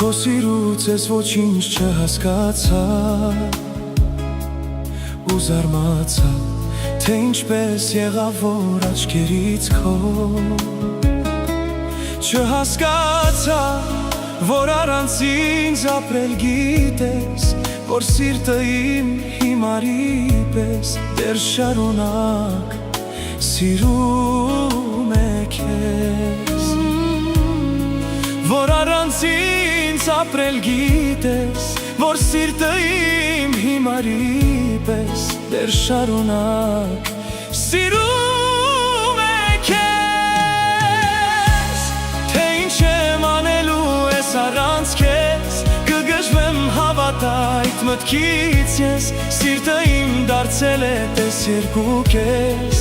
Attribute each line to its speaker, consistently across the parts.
Speaker 1: Քո սիրուց ես ոչինչ չհասկացա ու զարմացա, թե ինչպես եղավ որ աչքերից քո չհասկացա, որ առանց ինձ ապրել գիտես, որ սիրտը իմ հիմարի պես դեռ շարունակ սիրում է քեզ, որ առանց ինձ ապրել գիտես, որ սիրտը իմ հիմարի պես դեռ շարունակ սիրում է քեզ, թե ինչ եմ անելու ես առանց քեզ, կգժվեմ հավատա այդ մտքից ես, սիրտը իմ դարձել է տես երկու քեզ,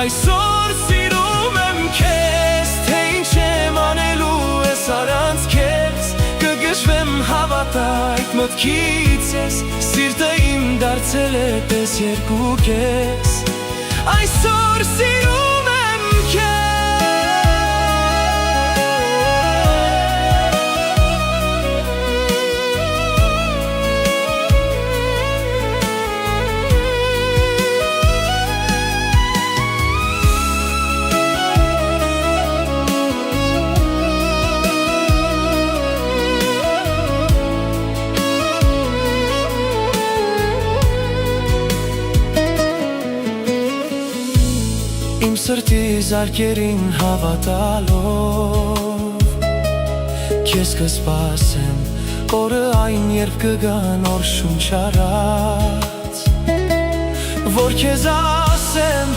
Speaker 1: այսօր սիրում եմ քեզ, թե ինչ եմ անելու ես առանց քեզ, կգժվեմ հավատա այդ մտքից ես, սիրտը իմ դարձել է տես երկու քեզ, այսօր սիրում եմ քեզ։ Իմ սրտի զարկերին հավատալով քեզ կսպասեմ, օրը այն երբ կգան օր շունչարած, որ քեզ ասեմ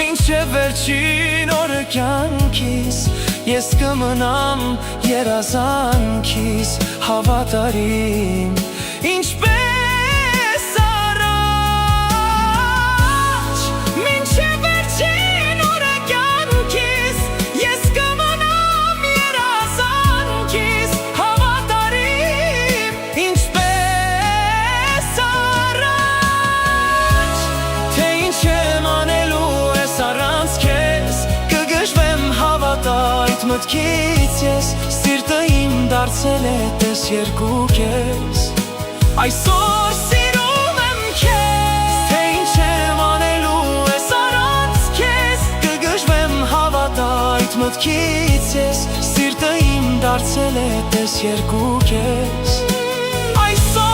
Speaker 1: մինչև վերջին օրը կյանքիս, ես կմնամ երազանքիս հավատարիմ, ինչպես մտքից ես, սիրտը իմ դարձել է տես երկու քեզ, այսօր սիրում եմ քեզ, թե ինչ եմ անելու ես առանց քեզ, կգժվեմ հավատա այդ մտքից ես, սիրտը իմ դարձել է տես երկու քեզ, այսօր